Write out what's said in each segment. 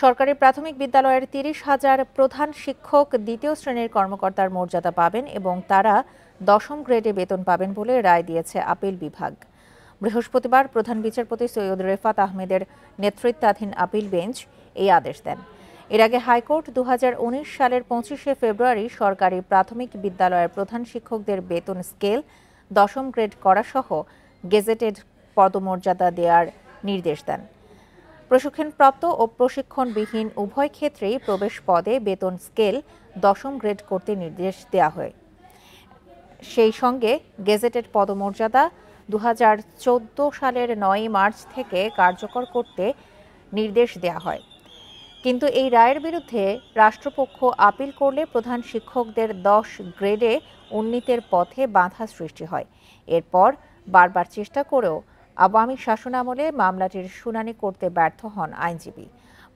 সরকারি প্রাথমিক বিদ্যালয়ের ৩০,০০০ প্রধান শিক্ষক দ্বিতীয় শ্রেণীর কর্মকর্তার মর্যাদা পাবেন এবং তারা দশম গ্রেডে বেতন পাবেন বলে রায় দিয়েছে আপিল বিভাগ। বৃহস্পতিবার প্রধান বিচারপতি সৈয়দ রেফাত আহমেদের নেতৃত্বাধীন আপিল বেঞ্চ এই আদেশ দেন। এর আগে হাইকোর্ট ২০১৯ সালের ২৫শে ফেব্রুয়ারি সরকারি প্রাথমিক বিদ্যালয়ের প্রধান শিক্ষকদের বেতন স্কেল দশম গ্রেড করা সহ গেজেটেড পদমর্যাদা দেওয়ার নির্দেশ দেন। প্রশিক্ষণপ্রাপ্ত ও প্রশিক্ষণবিহীন উভয় ক্ষেত্রেই প্রবেশ পদে বেতন স্কেল দশম গ্রেড করতে নির্দেশ দেওয়া হয়। সেই সঙ্গে গেজেটেড পদমর্যাদা ২০১৪ সালের ৯ মার্চ থেকে কার্যকর করতে নির্দেশ দেওয়া হয়। কিন্তু এই রায়ের বিরুদ্ধে রাষ্ট্রপক্ষ আপিল করলে প্রধান শিক্ষকদের ১০ গ্রেডে উন্নীতের পথে বাধা সৃষ্টি হয়। এরপর বারবার চেষ্টা করেও আওয়ামী শাসনামলে মামলাটির শুনানি করতে ব্যর্থ হন আইনজীবী।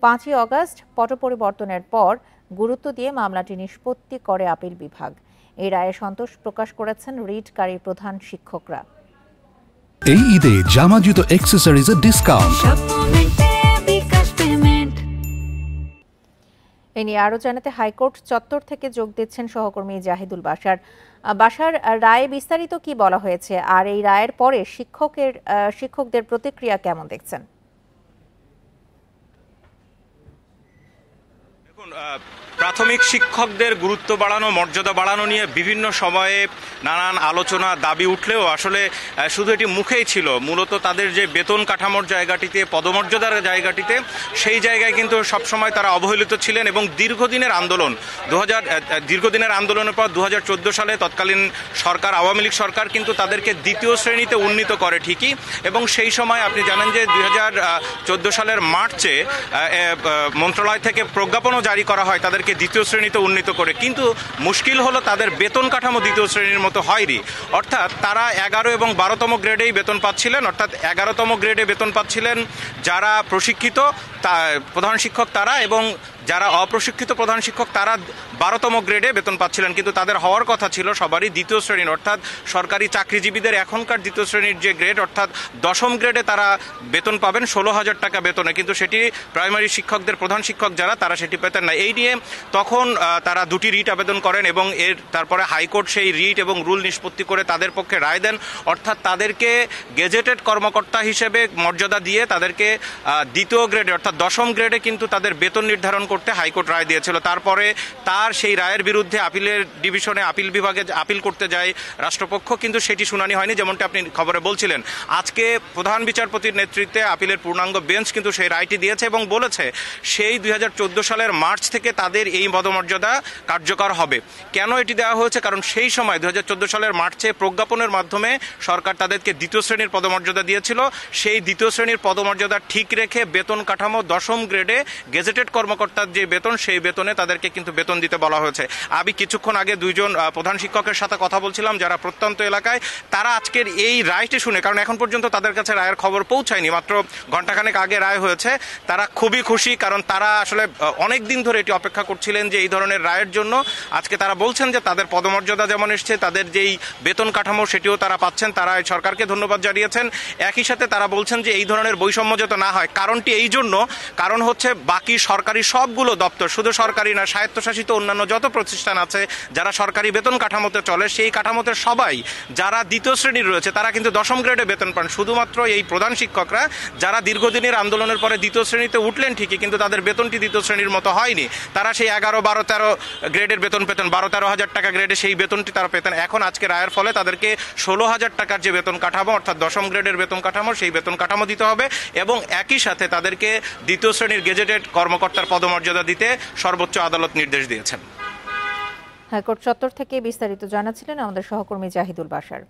৫ই আগস্ট পটপরিবর্তনের পর গুরুত্ব দিয়ে মামলাটি নিষ্পত্তি করে আপিল বিভাগ। এই রায়ে সন্তোষ প্রকাশ করেছেন রিটকারী প্রধান শিক্ষকরা। এই ঈদে জামা জুতো অ্যাকসেসরিজের ডিসকাউন্ট। এ নিয়ে আরও জানাতে হাইকোর্ট চত্বর থেকে যোগ দিচ্ছেন সহকর্মী জাহিদুল বাশার। বাশার, রায়ে বিস্তারিত কি বলা হয়েছে আর এই রায়ের পরে শিক্ষকদের প্রতিক্রিয়া কেমন দেখছেন? প্রাথমিক শিক্ষকদের গুরুত্ব বাড়ানো, মর্যাদা বাড়ানো নিয়ে বিভিন্ন সময়ে নানান আলোচনা দাবি উঠলেও আসলে শুধু এটি মুখেই ছিল। মূলত তাদের যে বেতন কাঠামোর জায়গাটিতে, পদমর্যাদার জায়গাটিতে, সেই জায়গায় কিন্তু সবসময় তারা অবহেলিত ছিলেন এবং দীর্ঘদিনের আন্দোলনের পর ২০১৪ সালে তৎকালীন সরকার, আওয়ামী লীগ সরকার কিন্তু তাদেরকে দ্বিতীয় শ্রেণীতে উন্নীত করে ঠিকই, এবং সেই সময় আপনি জানেন যে ২০১৪ সালের মার্চে মন্ত্রণালয় থেকে প্রজ্ঞাপনও জারি করা হয় তাদেরকে দ্বিতীয় শ্রেণীতে উন্নীত করে। কিন্তু মুশকিল হলো তাদের বেতন কাঠামো দ্বিতীয় শ্রেণীর মতো হয়নি। অর্থাৎ তারা ১১ এবং ১২তম গ্রেডেই বেতন পাচ্ছিলেন। অর্থাৎ ১১তম গ্রেডে বেতন পাচ্ছিলেন যারা প্রশিক্ষিত প্রধান শিক্ষক তারা, এবং যারা অপ্রশিক্ষিত প্রধান শিক্ষক তারা ১২তম গ্রেডে বেতন পাচ্ছিলেন। কিন্তু তাদের হওয়ার কথা ছিল সবারই দ্বিতীয় শ্রেণীর, অর্থাৎ সরকারি চাকরিজীবীদের এখনকার দ্বিতীয় শ্রেণীর যে গ্রেড, অর্থাৎ দশম গ্রেডে তারা বেতন পাবেন ১৬,০০০ টাকা বেতনে। কিন্তু সেটি প্রাইমারি শিক্ষকদের প্রধান শিক্ষক যারা, তারা সেটি পেতেন না। এই নিয়ে তখন তারা দুটি রিট আবেদন করেন এবং তারপরে হাইকোর্ট সেই রিট এবং রুল নিষ্পত্তি করে তাদের পক্ষে রায় দেন। অর্থাৎ তাদেরকে গেজেটেড কর্মকর্তা হিসেবে মর্যাদা দিয়ে তাদেরকে দ্বিতীয় গ্রেডে অর্থাৎ দশম গ্রেডে কিন্তু তাদের বেতন নির্ধারণ করতে হাইকোর্ট রায় দিয়েছিল। তারপরে তার সেই রায়ের বিরুদ্ধে আপিলের ডিভিশনে, আপিল বিভাগে আপিল করতে যায় রাষ্ট্রপক্ষ, কিন্তু সেটি শুনানি হয়নি। যেমনটি আপনি খবরে বলছিলেন, আজকে প্রধান বিচারপতির নেতৃত্বে আপিলের পূর্ণাঙ্গ বেঞ্চ কিন্তু সেই রায়টি দিয়েছে এবং বলেছে সেই ২০১৪ সালের মার্চ থেকে তাদের এই পদমর্যাদা কার্যকর হবে। কেন এটি দেওয়া হয়েছে? কারণ সেই সময় ২০১৪ সালের মার্চে প্রজ্ঞাপনের মাধ্যমে সরকার তাদেরকে দ্বিতীয় শ্রেণীর পদমর্যাদা দিয়েছিল। সেই দ্বিতীয় শ্রেণীর পদমর্যাদা ঠিক রেখে বেতন কাঠামো দশম গ্রেডে গেজেটেড কর্মকর্তার যে বেতন, সেই বেতনে তাদেরকে কিন্তু বেতন দিতে বলা হয়েছে। আমি কিছুক্ষণ আগে দুইজন প্রধান শিক্ষকের সাথে কথা বলছিলাম যারা প্রত্যন্ত এলাকায়, তারা আজকের এই রায়টি শুনে, কারণ এখন পর্যন্ত তাদের কাছে রায়ের খবর পৌঁছায়নি, মাত্র ঘণ্টাখানেক আগে রায় হয়েছে, তারা খুবই খুশি। কারণ তারা আসলে অনেক দিন ধরে এটি অপেক্ষা করছিলেন যে এই ধরনের রায়ের জন্য। আজকে তারা বলছেন যে তাদের পদমর্যাদা যেমন এসছে, তাদের যেই বেতন কাঠামো সেটিও তারা পাচ্ছেন। তারা সরকারকে ধন্যবাদ জানিয়েছেন। একই সাথে তারা বলছেন যে এই ধরনের বৈষম্য যাতে না হয়। কারণটি এই জন্য, কারণ হচ্ছে বাকি সরকারি সবগুলো দপ্তর, শুধু সরকারি না, স্বায়ত্তশাসিত অন্যান্য যত প্রতিষ্ঠান আছে যারা সরকারি বেতন কাঠামোতে চলে, সেই কাঠামোতে সবাই যারা দ্বিতীয় শ্রেণীর রয়েছে তারা কিন্তু দশম গ্রেডে বেতন পান। শুধুমাত্র এই প্রধান শিক্ষকরা যারা দীর্ঘদিনের আন্দোলনের পরে দ্বিতীয় শ্রেণীতে উঠলেন ঠিকই, কিন্তু তাদের বেতনটি দ্বিতীয় শ্রেণীর মতো হয়নি। তারা সেই ১১, ১২, ১৩ গ্রেডের বেতন পেতেন, ১২-১৩ টাকা গ্রেডে সেই বেতনটি তারা পেতেন। এখন আজকে রায়ের ফলে তাদেরকে ১৬,০০০ টাকার যে বেতন কাঠামো, অর্থাৎ দশম গ্রেডের বেতন কাঠামো, সেই বেতন কাঠামো দিতে হবে এবং একই সাথে তাদেরকে দ্বিতীয় শ্রেণীর গেজেটেড কর্মকর্তার পদমর্যাদা দিতে সর্বোচ্চ আদালত নির্দেশ দিয়েছেন। হাইকোর্ট চত্বর থেকে বিস্তারিত জানাচ্ছিলেন আমাদের সহকর্মী জাহিদুল বাশার।